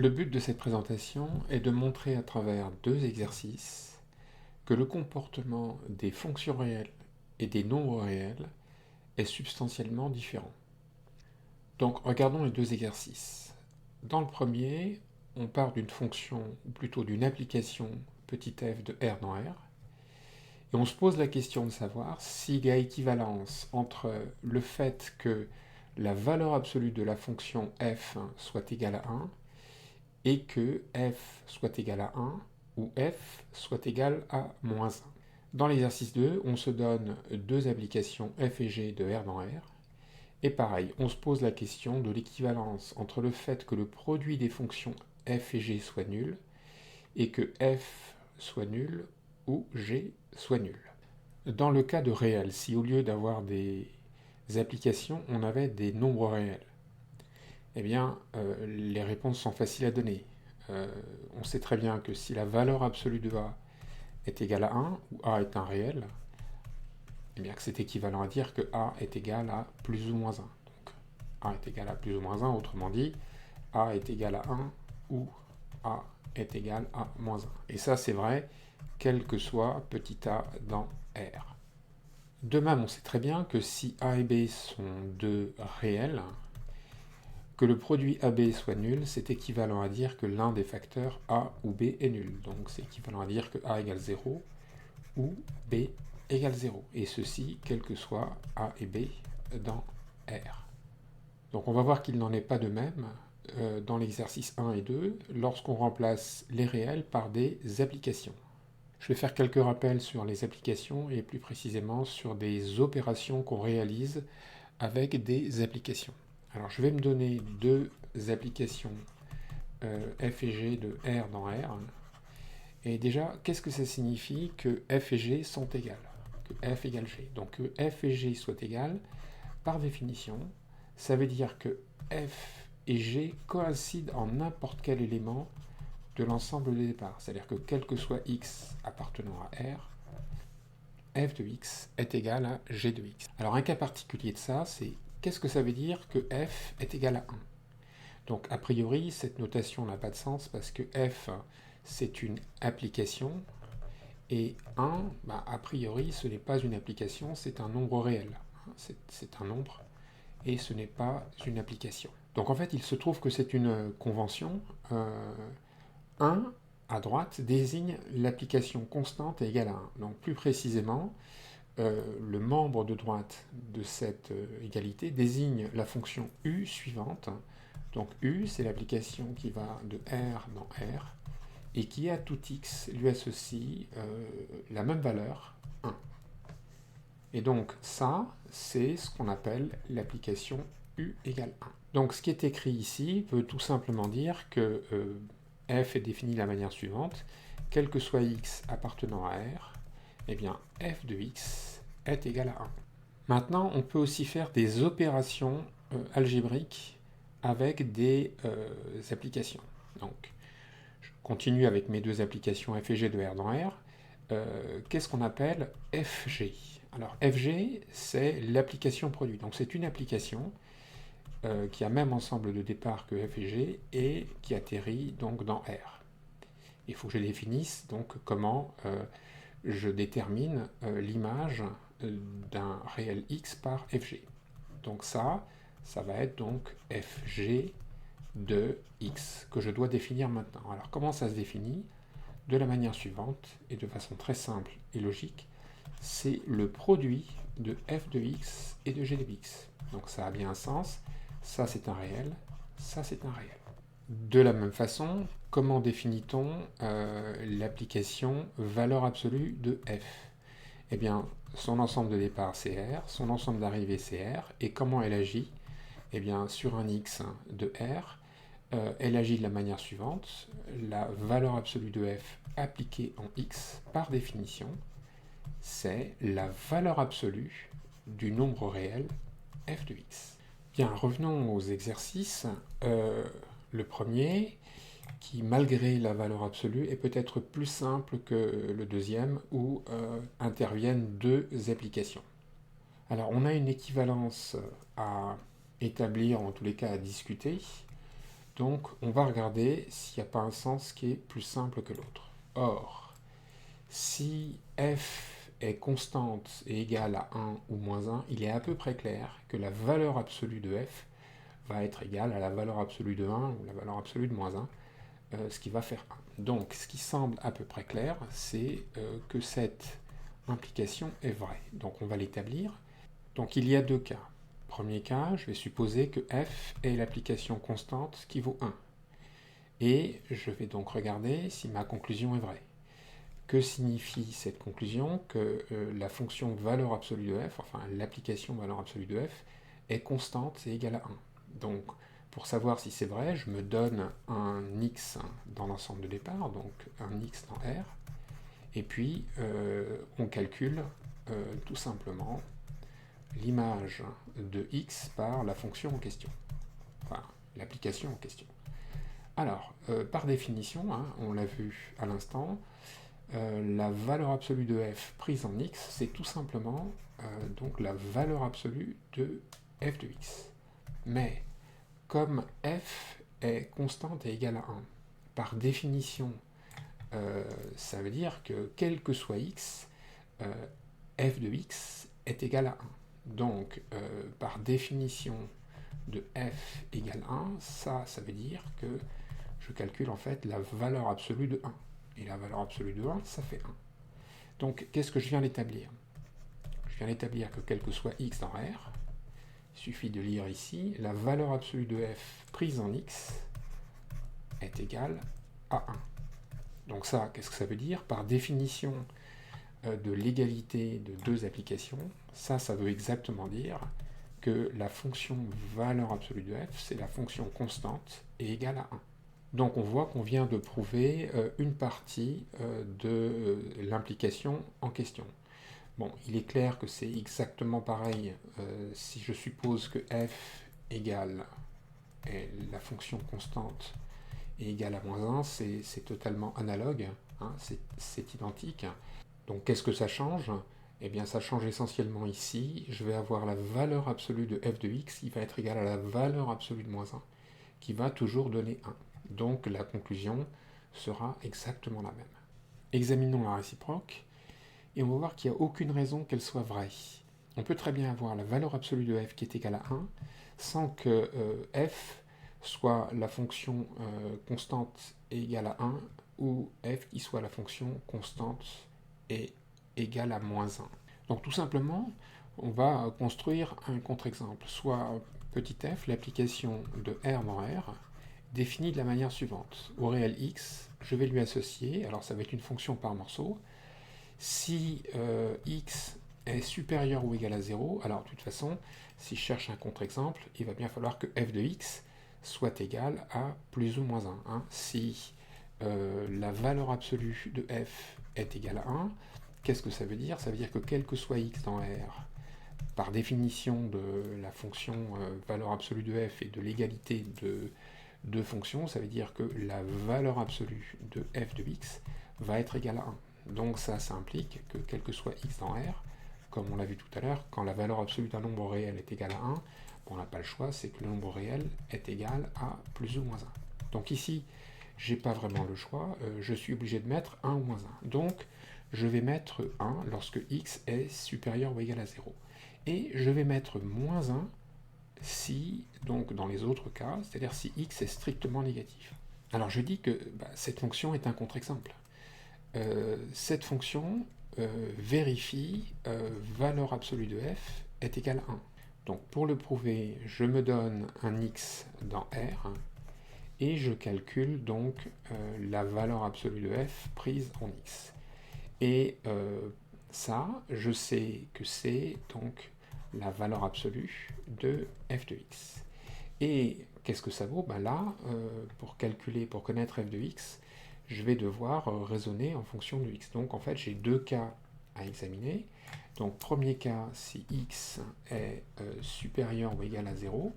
Le but de cette présentation est de montrer à travers deux exercices que le comportement des fonctions réelles et des nombres réels est substantiellement différent. Donc regardons les deux exercices. Dans le premier, on part d'une fonction, ou plutôt d'une application petit f de R dans R, et on se pose la question de savoir s'il y a équivalence entre le fait que la valeur absolue de la fonction f soit égale à 1 et que f soit égal à 1 ou f soit égal à moins 1. Dans l'exercice 2, on se donne deux applications f et g de R dans R. Et pareil, on se pose la question de l'équivalence entre le fait que le produit des fonctions f et g soit nul et que f soit nul ou g soit nul. Dans le cas de réel, si au lieu d'avoir des applications, on avait des nombres réels, eh bien, les réponses sont faciles à donner. On sait très bien que si la valeur absolue de A est égale à 1, ou A est un réel, eh bien que c'est équivalent à dire que A est égal à plus ou moins 1. Donc, A est égal à plus ou moins 1, autrement dit, A est égal à 1 ou A est égal à moins 1. Et ça, c'est vrai, quel que soit petit a dans R. De même, on sait très bien que si A et B sont deux réels, que le produit AB soit nul, c'est équivalent à dire que l'un des facteurs A ou B est nul. Donc c'est équivalent à dire que A égale 0 ou B égale 0. Et ceci, quel que soit A et B dans R. Donc on va voir qu'il n'en est pas de même dans l'exercice 1 et 2 lorsqu'on remplace les réels par des applications. Je vais faire quelques rappels sur les applications et plus précisément sur des opérations qu'on réalise avec des applications. Alors je vais me donner deux applications f et g de R dans R. Et déjà, qu'est-ce que ça signifie que f et g sont égales? Que f égale g. Donc que f et g soient égales, par définition, ça veut dire que f et g coïncident en n'importe quel élément de l'ensemble de départ. C'est-à-dire que quel que soit x appartenant à R, f de x est égal à g de x. Alors un cas particulier de ça, c'est qu'est-ce que ça veut dire que f est égal à 1? Donc a priori, cette notation n'a pas de sens parce que f, c'est une application, et 1, a priori, ce n'est pas une application, c'est un nombre réel. C'est un nombre, et ce n'est pas une application. Donc en fait, il se trouve que c'est une convention. 1 à droite désigne l'application constante égale à 1. Donc plus précisément, le membre de droite de cette égalité désigne la fonction u suivante. Donc u, c'est l'application qui va de R dans R, et qui à tout x lui associe la même valeur, 1. Et donc ça, c'est ce qu'on appelle l'application u égale 1. Donc ce qui est écrit ici veut tout simplement dire que f est défini de la manière suivante. Quel que soit x appartenant à R, eh bien f de x est égal à 1. Maintenant, on peut aussi faire des opérations algébriques avec des applications. Donc, je continue avec mes deux applications f et g de R dans R. Qu'est-ce qu'on appelle fg? Alors, fg, c'est l'application produit. Donc, c'est une application qui a même ensemble de départ que f et g et qui atterrit donc dans R. Il faut que je définisse donc comment je détermine l'image d'un réel x par fg. Donc ça va être donc fg de x que je dois définir maintenant. Alors comment ça se définit? De la manière suivante, et de façon très simple et logique, c'est le produit de f de x et de g de x. Donc ça a bien un sens, ça c'est un réel, ça c'est un réel. De la même façon, comment définit-on l'application valeur absolue de f? Eh bien, son ensemble de départ c'est R, son ensemble d'arrivée c'est R, et comment elle agit? Eh bien, sur un x de R, elle agit de la manière suivante. La valeur absolue de f appliquée en x, par définition, c'est la valeur absolue du nombre réel f de x. Bien, revenons aux exercices. Le premier, qui malgré la valeur absolue est peut-être plus simple que le deuxième, où interviennent deux applications. Alors on a une équivalence à établir, en tous les cas à discuter. Donc on va regarder s'il n'y a pas un sens qui est plus simple que l'autre. Or, si f est constante et égale à 1 ou moins 1, il est à peu près clair que la valeur absolue de f va être égale à la valeur absolue de 1 ou la valeur absolue de moins 1, ce qui va faire 1. Donc ce qui semble à peu près clair, c'est que cette implication est vraie. Donc on va l'établir. Donc il y a deux cas. Premier cas, je vais supposer que f est l'application constante qui vaut 1. Et je vais donc regarder si ma conclusion est vraie. Que signifie cette conclusion? Que la fonction valeur absolue de f, enfin l'application valeur absolue de f, est constante et égale à 1. Donc pour savoir si c'est vrai, je me donne un x dans l'ensemble de départ, donc un x dans R, et puis on calcule tout simplement l'image de x par la fonction en question, enfin l'application en question. Alors, par définition, hein, on l'a vu à l'instant, la valeur absolue de f prise en x, c'est tout simplement donc la valeur absolue de f de x. Mais comme f est constante et égale à 1, par définition, ça veut dire que quel que soit x, f de x est égal à 1. Donc, par définition de f égale 1, ça veut dire que je calcule en fait la valeur absolue de 1. Et la valeur absolue de 1, ça fait 1. Donc, qu'est-ce que je viens d'établir? Je viens d'établir que quel que soit x dans R, il suffit de lire ici, la valeur absolue de f prise en x est égale à 1. Donc ça, qu'est-ce que ça veut dire? Par définition de l'égalité de deux applications, ça veut exactement dire que la fonction valeur absolue de f, c'est la fonction constante et égale à 1. Donc on voit qu'on vient de prouver une partie de l'implication en question. Bon, il est clair que c'est exactement pareil si je suppose que f égale la fonction constante et égale à moins 1, c'est totalement analogue, hein, c'est identique. Donc qu'est-ce que ça change? Eh bien ça change essentiellement ici, je vais avoir la valeur absolue de f de x qui va être égale à la valeur absolue de moins 1, qui va toujours donner 1. Donc la conclusion sera exactement la même. Examinons la réciproque, et on va voir qu'il n'y a aucune raison qu'elle soit vraie. On peut très bien avoir la valeur absolue de f qui est égale à 1, sans que f soit la fonction constante et égale à 1, ou f qui soit la fonction constante et égale à moins 1. Donc tout simplement, on va construire un contre-exemple, soit petit f, l'application de R dans R, définie de la manière suivante. Au réel x, je vais lui associer, alors ça va être une fonction par morceau, si x est supérieur ou égal à 0, alors de toute façon, si je cherche un contre-exemple, il va bien falloir que f de x soit égal à plus ou moins 1. Hein. Si la valeur absolue de f est égale à 1, qu'est-ce que ça veut dire? Ça veut dire que quel que soit x dans R, par définition de la fonction valeur absolue de f et de l'égalité de deux fonctions, ça veut dire que la valeur absolue de f de x va être égale à 1. Donc ça implique que quel que soit x dans R, comme on l'a vu tout à l'heure, quand la valeur absolue d'un nombre réel est égale à 1, on n'a pas le choix, c'est que le nombre réel est égal à plus ou moins 1. Donc ici, j'ai pas vraiment le choix, je suis obligé de mettre 1 ou moins 1. Donc je vais mettre 1 lorsque x est supérieur ou égal à 0. Et je vais mettre moins 1 si, donc dans les autres cas, c'est-à-dire si x est strictement négatif. Alors je dis que cette fonction est un contre-exemple. Cette fonction vérifie valeur absolue de f est égale à 1. Donc pour le prouver, je me donne un x dans R et je calcule donc la valeur absolue de f prise en x. Et ça, je sais que c'est donc la valeur absolue de f de x. Et qu'est-ce que ça vaut? Là, pour calculer, pour connaître f de x, je vais devoir raisonner en fonction de x. Donc en fait, j'ai deux cas à examiner. Donc premier cas, si x est supérieur ou égal à 0,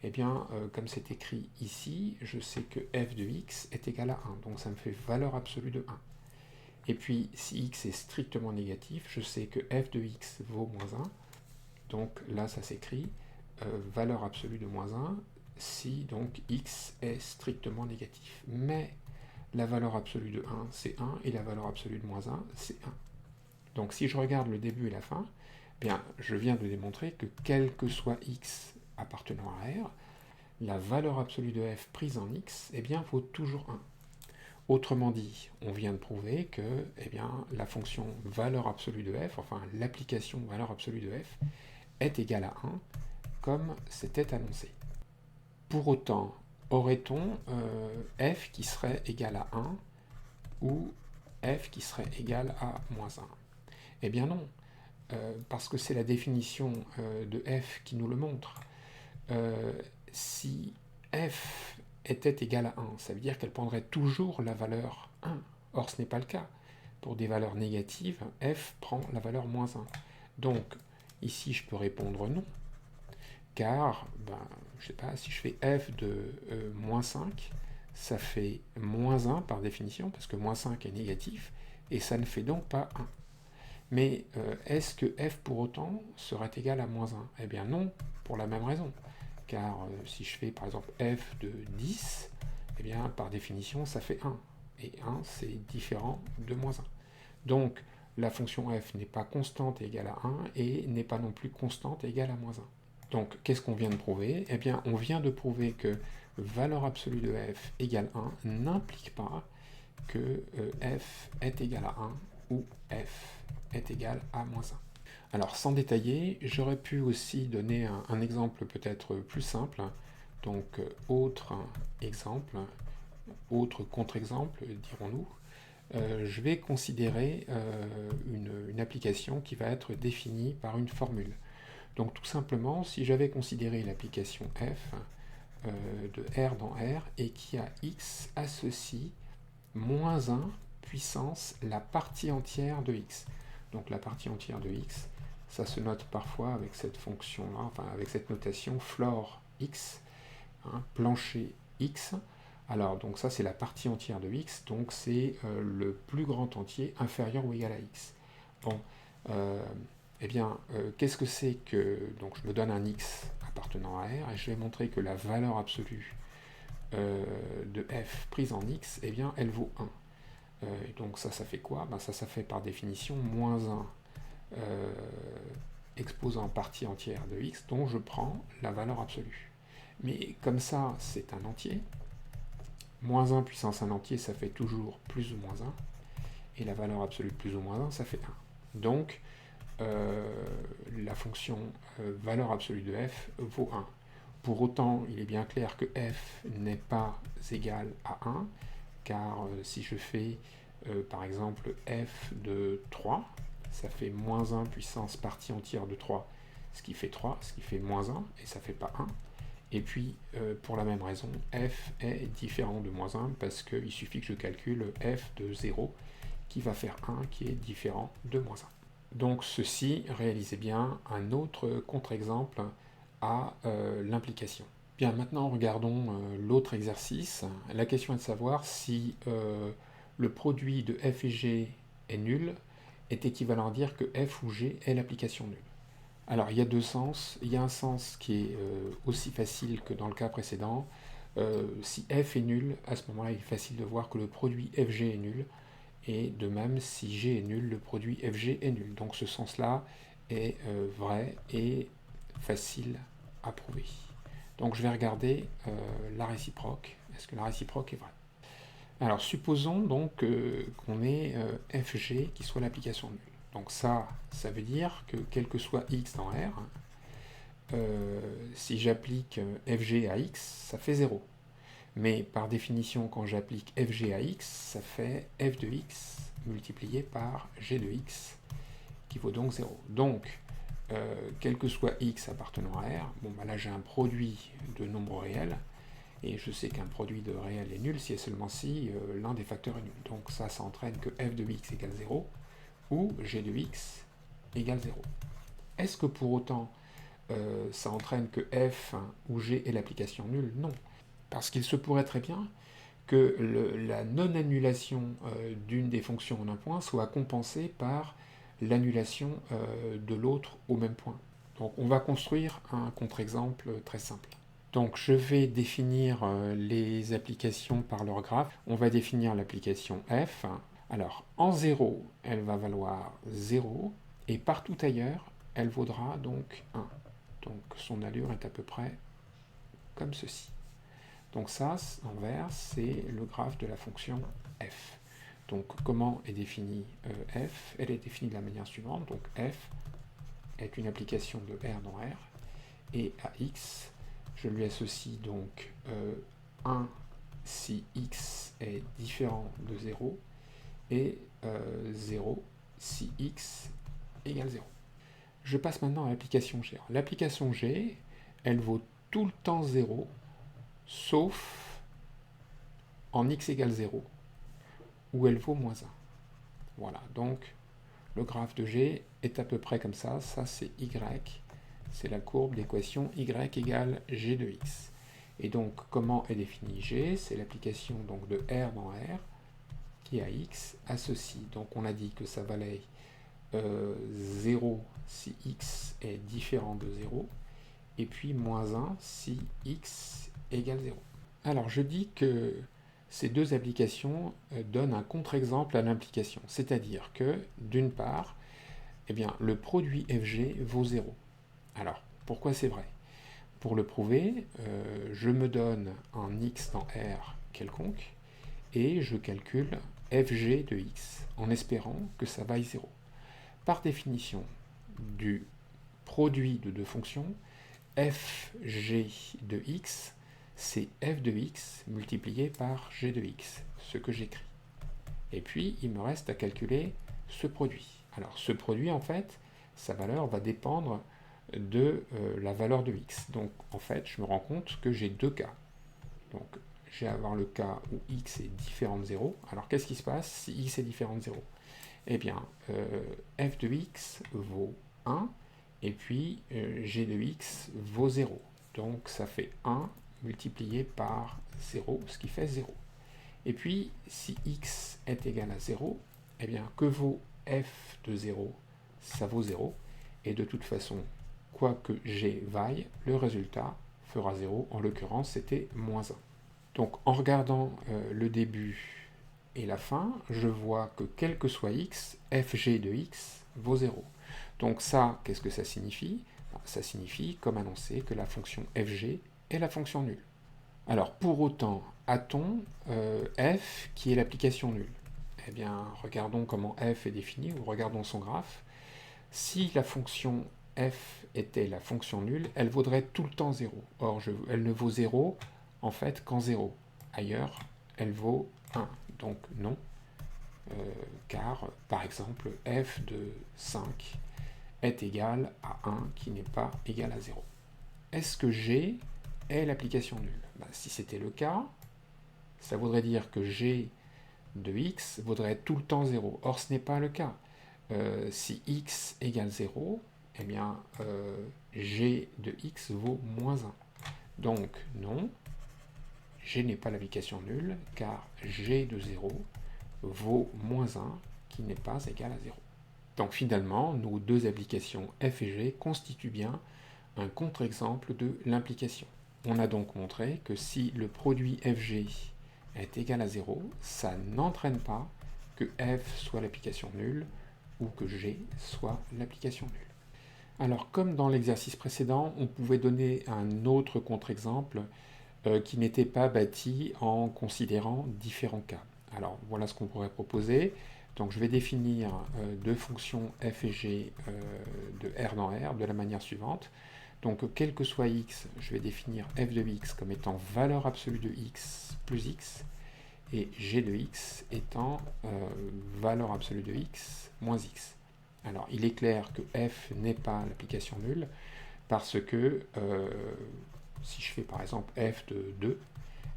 eh bien, comme c'est écrit ici, je sais que f de x est égal à 1. Donc ça me fait valeur absolue de 1. Et puis, si x est strictement négatif, je sais que f de x vaut moins 1. Donc là, ça s'écrit valeur absolue de moins 1, si donc x est strictement négatif. Mais la valeur absolue de 1, c'est 1, et la valeur absolue de moins 1, c'est 1. Donc si je regarde le début et la fin, bien, je viens de démontrer que quel que soit x appartenant à R, la valeur absolue de f prise en x, eh bien, vaut toujours 1. Autrement dit, on vient de prouver que eh bien, la fonction valeur absolue de f, enfin l'application valeur absolue de f, est égale à 1, comme c'était annoncé. Pour autant, aurait-on f qui serait égal à 1 ou f qui serait égal à moins 1? Eh bien non, parce que c'est la définition de f qui nous le montre. Si f était égale à 1, ça veut dire qu'elle prendrait toujours la valeur 1. Or, ce n'est pas le cas. Pour des valeurs négatives, f prend la valeur moins 1. Donc, ici, je peux répondre non, car, je ne sais pas, si je fais f de moins 5, ça fait moins 1 par définition, parce que moins 5 est négatif, et ça ne fait donc pas 1. Mais est-ce que f pour autant serait égal à moins 1? Eh bien non, pour la même raison. Car si je fais par exemple f de 10, eh bien par définition ça fait 1. Et 1 c'est différent de moins 1. Donc la fonction f n'est pas constante et égale à 1 et n'est pas non plus constante et égale à moins 1. Donc qu'est-ce qu'on vient de prouver? Eh bien on vient de prouver que valeur absolue de f égale 1 n'implique pas que f est égal à 1 ou f est égal à moins 1. Alors sans détailler, j'aurais pu aussi donner un exemple peut-être plus simple. Donc autre exemple, autre contre-exemple, dirons-nous. Je vais considérer une application qui va être définie par une formule. Donc tout simplement, si j'avais considéré l'application f de R dans R et qui a x associe moins 1 puissance la partie entière de x. Donc la partie entière de x, ça se note parfois avec cette fonction-là, enfin avec cette notation floor x, plancher x. Alors donc ça c'est la partie entière de x, donc c'est le plus grand entier inférieur ou égal à x. Bon, eh bien, qu'est-ce que c'est que... Donc je me donne un x appartenant à R, et je vais montrer que la valeur absolue de f prise en x, eh bien, elle vaut 1. Donc ça fait quoi? Ça fait par définition moins 1 exposant partie entière de x, dont je prends la valeur absolue. Mais comme ça, c'est un entier. Moins 1 puissance 1 entier, ça fait toujours plus ou moins 1. Et la valeur absolue de plus ou moins 1, ça fait 1. Donc, la fonction valeur absolue de f vaut 1. Pour autant, il est bien clair que f n'est pas égal à 1, car si je fais par exemple f de 3, ça fait moins 1 puissance partie entière de 3, ce qui fait 3, ce qui fait moins 1, et ça fait pas 1. Et puis, pour la même raison, f est différent de moins 1, parce qu'il suffit que je calcule f de 0, qui va faire 1, qui est différent de moins 1. Donc ceci, réalisez bien, un autre contre-exemple à l'implication. Bien, maintenant regardons l'autre exercice. La question est de savoir si le produit de f et g est nul, est équivalent à dire que f ou g est l'application nulle. Alors il y a deux sens. Il y a un sens qui est aussi facile que dans le cas précédent. Si f est nul, à ce moment-là, il est facile de voir que le produit fg est nul. Et de même, si g est nul, le produit fg est nul. Donc ce sens-là est vrai et facile à prouver. Donc je vais regarder la réciproque. Est-ce que la réciproque est vraie? Alors supposons donc qu'on ait fg qui soit l'application nulle. Donc ça veut dire que quel que soit x dans R, si j'applique fg à x, ça fait 0. Mais par définition, quand j'applique fg à x, ça fait f de x multiplié par g de x, qui vaut donc 0. Donc, quel que soit x appartenant à R, là j'ai un produit de nombres réels, et je sais qu'un produit de réel est nul si et seulement si l'un des facteurs est nul. Donc ça entraîne que f de x égale 0, ou g de x égale 0. Est-ce que pour autant, ça entraîne que f ou g est l'application nulle? Non. Parce qu'il se pourrait très bien que la non-annulation d'une des fonctions en un point soit compensée par l'annulation de l'autre au même point. Donc on va construire un contre-exemple très simple. Donc je vais définir les applications par leur graphe. On va définir l'application f. Alors en 0, elle va valoir 0 et partout ailleurs, elle vaudra donc 1. Donc son allure est à peu près comme ceci. Donc ça, en vert, c'est le graphe de la fonction f. Donc comment est définie f? Elle est définie de la manière suivante. Donc f est une application de R dans R. Et à x, je lui associe donc 1 si x est différent de 0 et 0 si x égale 0. Je passe maintenant à l'application G. L'application G, elle vaut tout le temps 0, sauf en x égale 0, où elle vaut moins 1. Voilà, donc le graphe de G est à peu près comme ça. Ça, c'est y. C'est la courbe d'équation y égale g de x. Et donc, comment est défini g? C'est l'application donc de R dans R, qui à x associe. Donc, on a dit que ça valait 0 si x est différent de 0, et puis moins 1 si x égale 0. Alors, je dis que ces deux applications donnent un contre-exemple à l'implication. C'est-à-dire que, d'une part, eh bien, le produit FG vaut 0. Alors, pourquoi c'est vrai? Pour le prouver, je me donne un x dans R quelconque et je calcule fg de x en espérant que ça vaille 0. Par définition du produit de deux fonctions, fg de x, c'est f de x multiplié par g de x, ce que j'écris. Et puis, il me reste à calculer ce produit. Alors, ce produit, en fait, sa valeur va dépendre de la valeur de x. Donc en fait, je me rends compte que j'ai deux cas. Donc je vais avoir le cas où x est différent de 0. Alors qu'est-ce qui se passe si x est différent de 0? Eh bien, f de x vaut 1, et puis g de x vaut 0. Donc ça fait 1 multiplié par 0, ce qui fait 0. Et puis, si x est égal à 0, eh bien, que vaut f de 0? Ça vaut 0. Et de toute façon, quoi que g vaille, le résultat fera 0. En l'occurrence, c'était moins 1. Donc, en regardant le début et la fin, je vois que quel que soit x, fg de x vaut 0. Donc ça, qu'est-ce que ça signifie? Ça signifie, comme annoncé, que la fonction fg est la fonction nulle. Alors, pour autant, a-t-on f qui est l'application nulle? Eh bien, regardons comment f est défini, ou regardons son graphe. Si la fonction f était la fonction nulle, elle vaudrait tout le temps 0. Or, elle ne vaut 0, en fait, qu'en 0. Ailleurs, elle vaut 1. Donc non, car, par exemple, f de 5 est égal à 1 qui n'est pas égal à 0. Est-ce que g est l'application nulle? Si c'était le cas, ça voudrait dire que g de x vaudrait tout le temps 0. Or, ce n'est pas le cas. Si x égale 0, eh bien, g de x vaut moins 1. Donc, non, g n'est pas l'application nulle, car g de 0 vaut moins 1, qui n'est pas égal à 0. Donc, finalement, nos deux applications f et g constituent bien un contre-exemple de l'implication. On a donc montré que si le produit fg est égal à 0, ça n'entraîne pas que f soit l'application nulle ou que g soit l'application nulle. Alors, comme dans l'exercice précédent, on pouvait donner un autre contre-exemple qui n'était pas bâti en considérant différents cas. Alors, voilà ce qu'on pourrait proposer. Donc, je vais définir deux fonctions f et g de R dans R de la manière suivante. Donc, quel que soit x, je vais définir f de x comme étant valeur absolue de x plus x, et g de x étant valeur absolue de x moins x. Alors, il est clair que f n'est pas l'application nulle, parce que si je fais par exemple f de 2,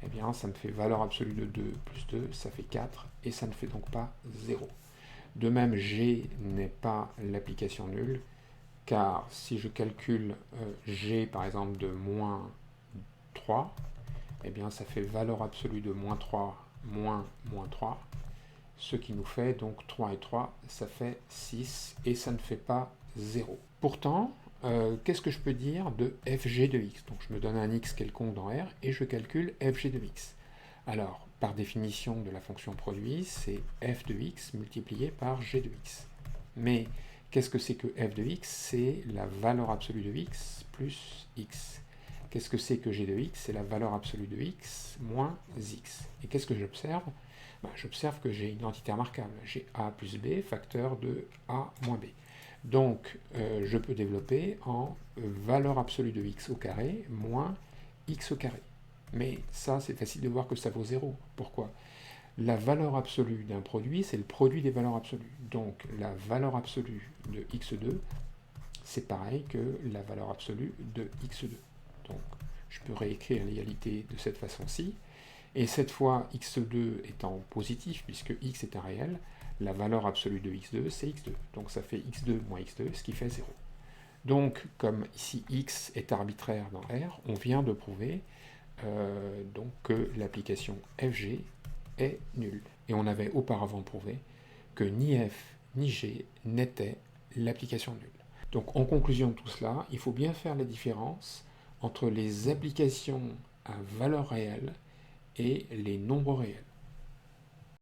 eh bien, ça me fait valeur absolue de 2 plus 2, ça fait 4, et ça ne fait donc pas 0. De même, g n'est pas l'application nulle, car si je calcule g par exemple de moins 3, eh bien ça fait valeur absolue de moins 3 moins 3, ce qui nous fait donc 3 et 3, ça fait 6, et ça ne fait pas 0. Pourtant, qu'est-ce que je peux dire de fg de x? Donc je me donne un x quelconque dans R et je calcule fg de x. Alors, par définition de la fonction produit, c'est f de x multiplié par g de x. Mais qu'est-ce que c'est que f de x? C'est la valeur absolue de x plus x. Qu'est-ce que c'est que g de x? C'est la valeur absolue de x moins x. Et qu'est-ce que j'observe? J'observe que j'ai une entité remarquable. J'ai a plus b, facteur de a moins b. Donc, je peux développer en valeur absolue de x au carré moins x au carré. Mais ça, c'est facile de voir que ça vaut 0. Pourquoi? La valeur absolue d'un produit, c'est le produit des valeurs absolues. Donc, la valeur absolue de x2, c'est pareil que la valeur absolue de x2. Donc, je peux réécrire l'égalité de cette façon-ci. Et cette fois, x2 étant positif, puisque x est un réel, la valeur absolue de x2, c'est x2. Donc ça fait x2 moins x2, ce qui fait 0. Donc, comme ici x est arbitraire dans R, on vient de prouver donc que l'application fg est nulle. Et on avait auparavant prouvé que ni f ni g n'étaient l'application nulle. Donc en conclusion de tout cela, il faut bien faire la différence entre les applications à valeur réelle et les nombres réels.